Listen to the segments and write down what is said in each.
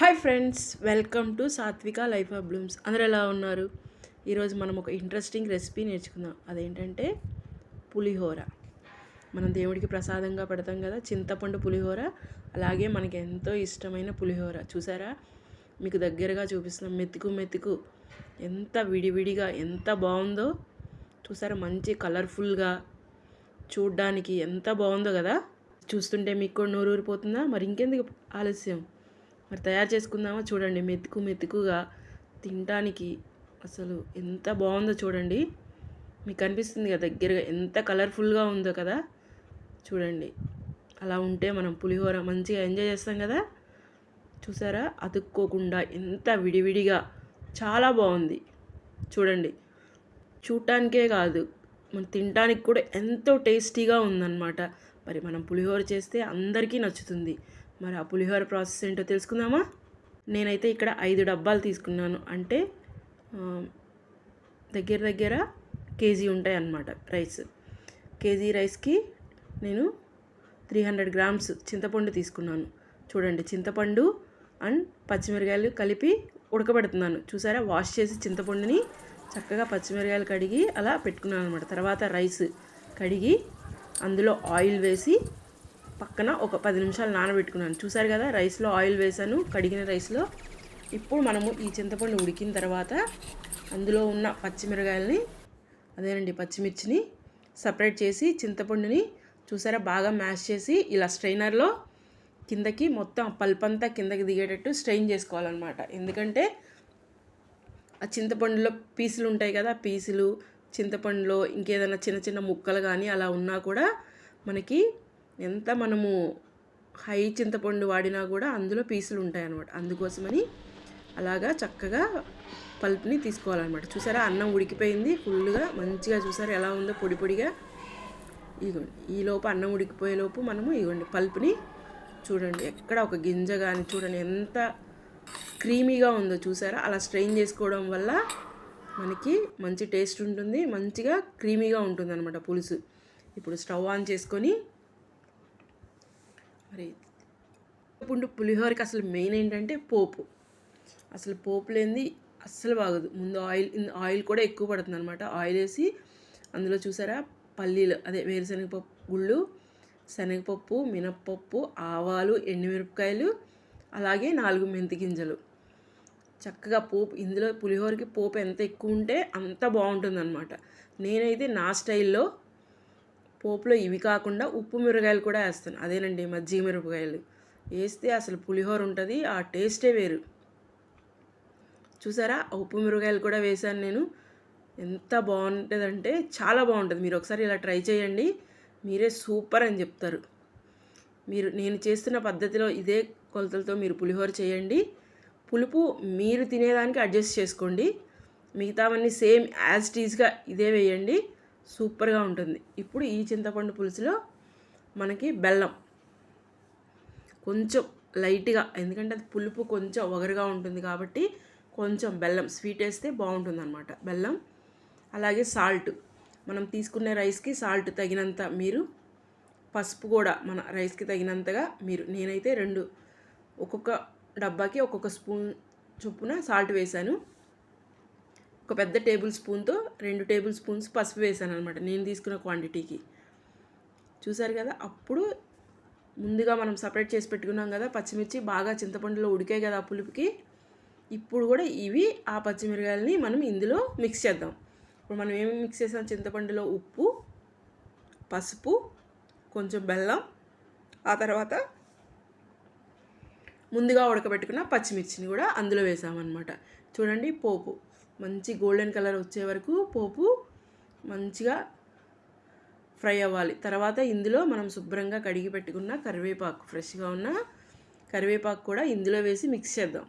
Hi friends, welcome to సాత్విక life of Bloom's. అందరూ ఎలా ఉన్నారు? ఈరోజు మనం ఒక ఇంట్రెస్టింగ్ రెసిపీ నేర్చుకుందాం. అదేంటంటే పులిహోర. మనం దేవుడికి ప్రసాదంగా పెడతాం కదా, చింతపండు పులిహోర. అలాగే మనకి ఎంతో ఇష్టమైన పులిహోర. చూసారా? మీకు దగ్గరగా చూపిస్తున్నాం. మెతుకు మెతుకు ఎంత విడివిడిగా ఎంత బాగుందో చూసారా? మంచి కలర్ఫుల్గా చూడ్డానికి ఎంత బాగుందో కదా. చూస్తుంటే మీకు కూడా నోరు ఊరిపోతుందా? మరి ఇంకెందుకు ఆలస్యం, మరి తయారు చేసుకుందామా? చూడండి, మెతుకు మెతుకుగా తినడానికి అసలు ఎంత బాగుందో చూడండి. మీకు కనిపిస్తుంది కదా దగ్గరగా, ఎంత కలర్ఫుల్గా ఉందో కదా. చూడండి, అలా ఉంటే మనం పులిహోర మంచిగా ఎంజాయ్ చేస్తాం కదా. చూసారా? అతుక్కోకుండా ఎంత విడివిడిగా చాలా బాగుంది. చూడండి, చూడటానికే కాదు, మనం తినడానికి కూడా ఎంతో టేస్టీగా ఉందన్నమాట. మరి మనం పులిహోర చేస్తే అందరికీ నచ్చుతుంది. మరి ఆ పులిహోర ప్రాసెస్ ఏంటో తెలుసుకుందామా? నేనైతే ఇక్కడ 5 డబ్బాలు తీసుకున్నాను. అంటే దగ్గర దగ్గర కేజీ ఉంటాయి అన్నమాట రైస్. కేజీ రైస్కి నేను 300 గ్రామ్స్ చింతపండు తీసుకున్నాను. చూడండి, చింతపండు అండ్ పచ్చిమిరకాయలు కలిపి ఉడకబెడుతున్నాను. చూసారా? వాష్ చేసి చింతపండుని చక్కగా పచ్చిమిరకాయలు కడిగి అలా పెట్టుకున్నాను అనమాట. తర్వాత రైస్ కడిగి అందులో ఆయిల్ వేసి పక్కన ఒక 10 నిమిషాలు నానబెట్టుకున్నాను. చూసారు కదా, రైస్లో ఆయిల్ వేసాను, కడిగిన రైస్లో. ఇప్పుడు మనము ఈ చింతపండు ఉడికిన తర్వాత అందులో ఉన్న పచ్చిమిరకాయలని, అదేనండి పచ్చిమిర్చిని సపరేట్ చేసి చింతపండుని చూసారా బాగా మ్యాష్ చేసి ఇలా స్ట్రైనర్లో కిందకి మొత్తం పల్ప్ అంతా కిందకి దిగేటట్టు స్ట్రెయిన్ చేసుకోవాలన్నమాట. ఎందుకంటే ఆ చింతపండులో పీసులు ఉంటాయి కదా, పీసులు చింతపండులో ఇంకేదైనా చిన్న చిన్న ముక్కలు కానీ అలా ఉన్నా కూడా మనకి ఎంత మనము హై చింతపండు వాడినా కూడా అందులో పీసులు ఉంటాయి అన్నమాట. అందుకోసమని అలాగా చక్కగా పల్ప్ని తీసుకోవాలన్నమాట. చూసారా? అన్నం ఉడికిపోయింది ఫుల్గా మంచిగా. చూసారా ఎలా ఉందో పొడి పొడిగా. ఇదిగోండి, ఈలోపు అన్నం ఉడికిపోయేలోపు మనము ఇదిగోండి పల్ప్ని చూడండి, ఎక్కడ ఒక గింజ కానీ చూడండి ఎంత క్రీమీగా ఉందో. చూసారా? అలా స్ట్రెయిన్ చేసుకోవడం వల్ల మనకి మంచి టేస్ట్ ఉంటుంది, మంచిగా క్రీమీగా ఉంటుంది అనమాట పులుసు. ఇప్పుడు స్టవ్ ఆన్ చేసుకొని, మరి పులిహోరకి అసలు మెయిన్ ఏంటంటే పోపు. అసలు పోపు లేనిది అస్సలు బాగదు. ముందు ఆయిల్ కూడా ఎక్కువ పడుతుంది అనమాట. ఆయిల్ వేసి అందులో చూసారా పల్లీలు, అదే వేరుశనగపప్పు గుళ్ళు, శనగపప్పు, మినప్పప్పు, ఆవాలు, ఎండుమిరపకాయలు, అలాగే 4 మెంతి గింజలు. చక్కగా పోపు, ఇందులో పులిహోరకి పోపు ఎంత ఎక్కువ ఉంటే అంత బాగుంటుందన్నమాట. నేనైతే నా స్టైల్లో పోపులో ఇవి కాకుండా ఉప్పు మిరపకాయలు కూడా వేస్తాను. అదేనండి మజ్జిగ మిరపకాయలు వేస్తే అసలు పులిహోర ఉంటుంది, ఆ టేస్టే వేరు. చూసారా? ఉప్పు మిరపకాయలు కూడా వేసాను నేను. ఎంత బాగుంటుందంటే చాలా బాగుంటుంది. మీరు ఒకసారి ఇలా ట్రై చేయండి, మీరే సూపర్ అని చెప్తారు. నేను చేస్తున్న పద్ధతిలో ఇదే కొలతలతో మీరు పులిహోర చేయండి. పులుపు మీరు తినేదానికి అడ్జస్ట్ చేసుకోండి. మిగతావన్నీ సేమ్ యాజ్ టీజ్గా ఇదే వేయండి, సూపర్గా ఉంటుంది. ఇప్పుడు ఈ చింతపండు పులుసులో మనకి బెల్లం కొంచెం లైట్గా, ఎందుకంటే అది పులుపు కొంచెం ఒగరుగా ఉంటుంది కాబట్టి కొంచెం బెల్లం స్వీట్ వేస్తే బాగుంటుంది అనమాట. బెల్లం, అలాగే సాల్ట్, మనం తీసుకునే రైస్కి సాల్ట్ తగినంత మీరు, పసుపు కూడా మన రైస్కి తగినంతగా మీరు. నేనైతే ఒక్కొక్క డబ్బాకి ఒక్కొక్క స్పూన్ చొప్పున సాల్ట్ వేశాను. ఒక పెద్ద టేబుల్ స్పూన్తో 2 టేబుల్ స్పూన్స్ పసుపు వేసాను అనమాట నేను తీసుకున్న క్వాంటిటీకి. చూసారు కదా? అప్పుడు ముందుగా మనం సపరేట్ చేసి పెట్టుకున్నాం కదా పచ్చిమిర్చి, బాగా చింతపండులో ఉడికాయి కదా ఆ పులుపుకి. ఇప్పుడు కూడా ఇవి ఆ పచ్చిమిరకాయలని మనం ఇందులో మిక్స్ చేద్దాం. ఇప్పుడు మనం ఏమి మిక్స్ చేసాం? చింతపండులో ఉప్పు, పసుపు, కొంచెం బెల్లం, ఆ తర్వాత ముందుగా ఉడకబెట్టుకున్న పచ్చిమిర్చిని కూడా అందులో వేసామన్నమాట. చూడండి, పోపు మంచి గోల్డెన్ కలర్ వచ్చే వరకు పోపు మంచిగా ఫ్రై అవ్వాలి. తర్వాత ఇందులో మనం శుభ్రంగా కడిగి పెట్టుకున్న కరివేపాకు, ఫ్రెష్గా ఉన్న కరివేపాకు కూడా ఇందులో వేసి మిక్స్ చేద్దాం.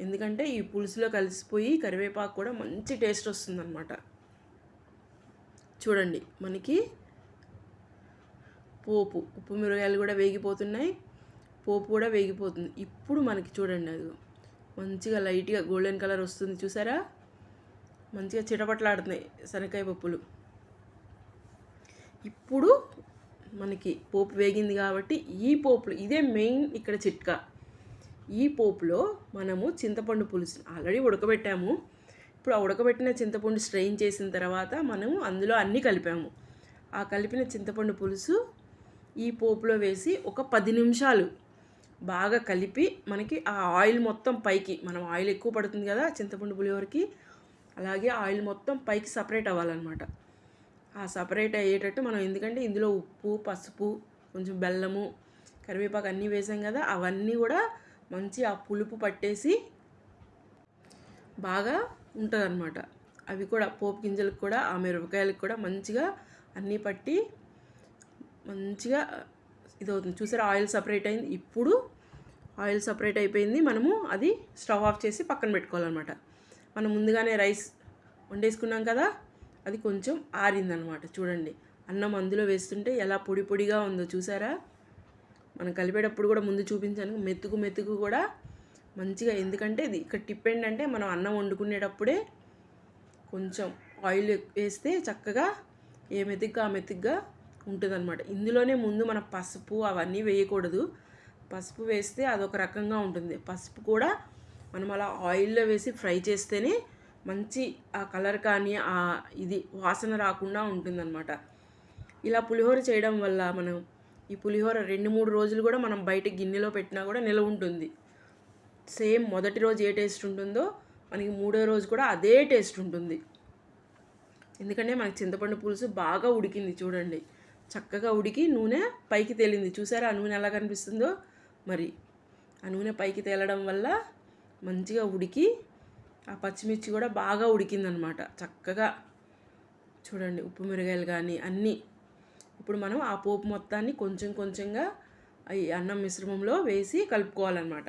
ఎందుకంటే ఈ పులుసులో కలిసిపోయి కరివేపాకు కూడా మంచి టేస్ట్ వస్తుందన్నమాట. చూడండి, మనకి పోపు, ఉప్పు మిరపకాయలు కూడా వేగిపోతున్నాయి, పోపు కూడా వేగిపోతుంది. ఇప్పుడు మనకి చూడండి, అది మంచిగా లైట్గా గోల్డెన్ కలర్ వస్తుంది. చూసారా? మంచిగా చిటపట్లాడుతున్నాయి శనగకాయ పప్పులు. ఇప్పుడు మనకి పోపు వేగింది కాబట్టి ఈ పోపులు, ఇదే మెయిన్ ఇక్కడ చిట్కా. ఈ పోపులో మనము చింతపండు పులుసు ఆల్రెడీ ఉడకబెట్టాము. ఇప్పుడు ఆ ఉడకబెట్టిన చింతపండు స్ట్రెయిన్ చేసిన తర్వాత మనము అందులో అన్నీ కలిపాము. ఆ కలిపిన చింతపండు పులుసు ఈ పోపులో వేసి ఒక 10 నిమిషాలు బాగా కలిపి మనకి ఆ ఆయిల్ మొత్తం పైకి, మనం ఆయిల్ ఎక్కువ పడుతుంది కదా చింతపండు పులిహోరకి, అలాగే ఆయిల్ మొత్తం పైకి సపరేట్ అవ్వాలన్నమాట. ఆ సపరేట్ అయ్యేటట్టు మనం, ఎందుకంటే ఇందులో ఉప్పు, పసుపు, కొంచెం బెల్లము, కరివేపాకు అన్నీ వేసాం కదా, అవన్నీ కూడా మంచి ఆ పులుపు పట్టేసి బాగా ఉంటుందన్నమాట. అవి కూడా పోపు గింజలకు కూడా ఆ మిరపకాయలకు కూడా మంచిగా అన్నీ పట్టి మంచిగా ఇది అవుతుంది. చూసారా, ఆయిల్ సపరేట్ అయింది. ఇప్పుడు ఆయిల్ సపరేట్ అయిపోయింది. మనము అది స్టవ్ ఆఫ్ చేసి పక్కన పెట్టుకోవాలన్నమాట. మనం ముందుగానే రైస్ వండేసుకున్నాం కదా, అది కొంచెం ఆరిందనమాట. చూడండి, అన్నం అందులో వేస్తుంటే ఎలా పొడి పొడిగా ఉందో చూసారా. మనం కలిపేటప్పుడు కూడా ముందు చూపించాను, మెతుకు కూడా మంచిగా. ఎందుకంటే ఇది ఇక్కడ టిప్ ఏంటంటే, మనం అన్నం వండుకునేటప్పుడే కొంచెం ఆయిల్ వేస్తే చక్కగా ఏ మెతుగ్గా ఆ మెతుగ్గా ఉంటుందన్నమాట. ఇందులోనే ముందు మన పసుపు అవన్నీ వేయకూడదు. పసుపు వేస్తే అదొక రకంగా ఉంటుంది. పసుపు కూడా మనం అలా ఆయిల్లో వేసి ఫ్రై చేస్తేనే మంచి ఆ కలర్ కానీ ఆ ఇది వాసన రాకుండా ఉంటుందన్నమాట. ఇలా పులిహోర చేయడం వల్ల మనం ఈ పులిహోర 2-3 రోజులు కూడా మనం బయట గిన్నెలో పెట్టినా కూడా నిలవ ఉంటుంది. సేమ్ మొదటి రోజు ఏ టేస్ట్ ఉంటుందో మనకి 3వ రోజు కూడా అదే టేస్ట్ ఉంటుంది. ఎందుకంటే మనకి చింతపండు పులుసు బాగా ఉడికింది. చూడండి, చక్కగా ఉడికి నూనె పైకి తేలింది. చూసారా ఆ నూనె ఎలా కనిపిస్తుందో. మరి ఆ నూనె పైకి తేలడం వల్ల మంచిగా ఉడికి ఆ పచ్చిమిర్చి కూడా బాగా ఉడికిందనమాట. చక్కగా చూడండి, ఉప్పు మిరగాయలు కానీ అన్నీ. ఇప్పుడు మనం ఆ పోపు మొత్తాన్ని కొంచెం కొంచెంగా ఈ అన్నం మిశ్రమంలో వేసి కలుపుకోవాలన్నమాట.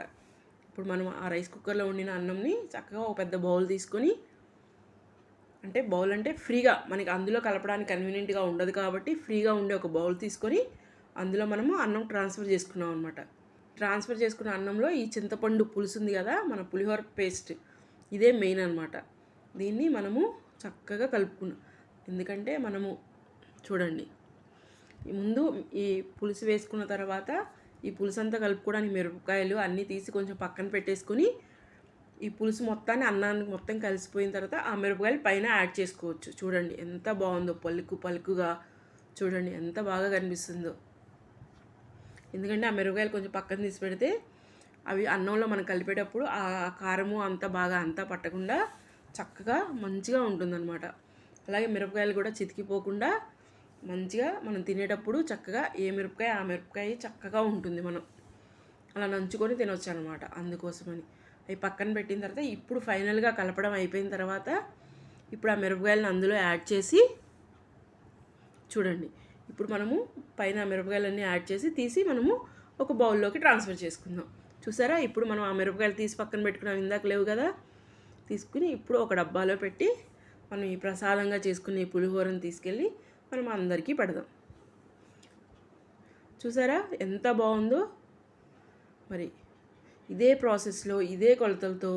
ఇప్పుడు మనం ఆ రైస్ కుక్కర్లో వండిన అన్నంని చక్కగా ఒక పెద్ద బౌల్ తీసుకొని, అంటే బౌల్ అంటే ఫ్రీగా మనకి అందులో కలపడానికి కన్వీనియంట్గా ఉండదు కాబట్టి ఫ్రీగా ఉండే ఒక బౌల్ తీసుకొని అందులో మనము అన్నం ట్రాన్స్ఫర్ చేసుకున్నాం అనమాట. ట్రాన్స్ఫర్ చేసుకున్న అన్నంలో ఈ చింతపండు పులుసు ఉంది కదా, మన పులిహోర పేస్ట్, ఇదే మెయిన్ అనమాట. దీన్ని మనము చక్కగా కలుపుకున్నాం. ఎందుకంటే మనము చూడండి, ముందు ఈ పులుసు వేసుకున్న తర్వాత ఈ పులుసు అంతా కలుపుకోవడానికి మిరపకాయలు అన్నీ తీసి కొంచెం పక్కన పెట్టేసుకొని, ఈ పులుసు మొత్తాన్ని అన్నానికి మొత్తం కలిసిపోయిన తర్వాత ఆ మిరపకాయలు పైన యాడ్ చేసుకోవచ్చు. చూడండి ఎంత బాగుందో, పలుకుగా. చూడండి ఎంత బాగా కనిపిస్తుందో. ఎందుకంటే ఆ మిరపకాయలు కొంచెం పక్కన తీసి పెడితే అవి అన్నంలో మనం కలిపేటప్పుడు ఆ కారము అంతా బాగా అంతా పట్టకుండా చక్కగా మంచిగా ఉంటుందన్నమాట. అలాగే మిరపకాయలు కూడా చితికిపోకుండా మంచిగా మనం తినేటప్పుడు చక్కగా ఏ మిరపకాయ ఆ మిరపకాయ చక్కగా ఉంటుంది. మనం అలా నంచుకొని తినొచ్చు అనమాట. అందుకోసమని అవి పక్కన పెట్టిన తర్వాత ఇప్పుడు ఫైనల్గా కలపడం అయిపోయిన తర్వాత ఇప్పుడు ఆ మిరపకాయలను అందులో యాడ్ చేసి చూడండి, ఇప్పుడు మనము పైన మిరపకాయలన్నీ యాడ్ చేసి తీసి మనము ఒక బౌల్లోకి ట్రాన్స్ఫర్ చేసుకుందాం. చూసారా, ఇప్పుడు మనం ఆ మిరపకాయలు తీసి పక్కన పెట్టుకున్నాం, ఇందాక లేవు కదా, తీసుకుని ఇప్పుడు ఒక డబ్బాలో పెట్టి మనం ఈ ప్రసాదంగా చేసుకునే ఈ పులిహోరని తీసుకెళ్ళి మనం అందరికీ పెడదాం. చూసారా ఎంత బాగుందో. మరి ఇదే ప్రాసెస్లో ఇదే కొలతలతో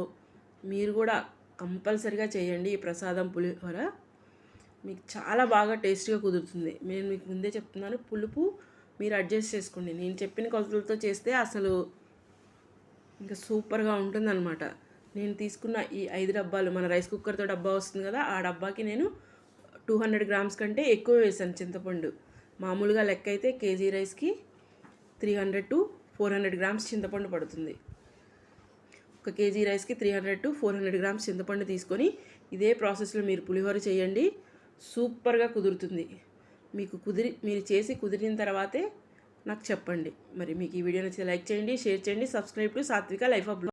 మీరు కూడా కంపల్సరిగా చేయండి ఈ ప్రసాదం పులిహోర. మీకు చాలా బాగా టేస్ట్గా కుదురుతుంది. నేను మీకు ముందే చెప్తున్నాను, పులుపు మీరు అడ్జస్ట్ చేసుకోండి. నేను చెప్పిన కొలతలతో చేస్తే అసలు ఇంకా సూపర్గా ఉంటుందన్నమాట. నేను తీసుకున్న ఈ 5 డబ్బాలు, మన రైస్ కుక్కర్తో డబ్బా వస్తుంది కదా, ఆ డబ్బాకి నేను 200 గ్రామ్స్ కంటే ఎక్కువ వేసాను చింతపండు. మామూలుగా లెక్క అయితే కేజీ రైస్కి 300 to 400 గ్రామ్స్ చింతపండు పడుతుంది. ఒక కేజీ రైస్కి 300 to 400 గ్రామ్స్ చింతపండు తీసుకొని ఇదే ప్రాసెస్లో మీరు పులిహోర చేయండి. సూపర్గా కుదురుతుంది. మీరు చేసి కుదిరిన తర్వాతే నాకు చెప్పండి. మరి మీకు ఈ వీడియో నచ్చితే లైక్ చేయండి, షేర్ చేయండి, సబ్స్క్రైబ్ టు సాత్విక లైఫ్ ఆఫ్ బ్లాగ్స్.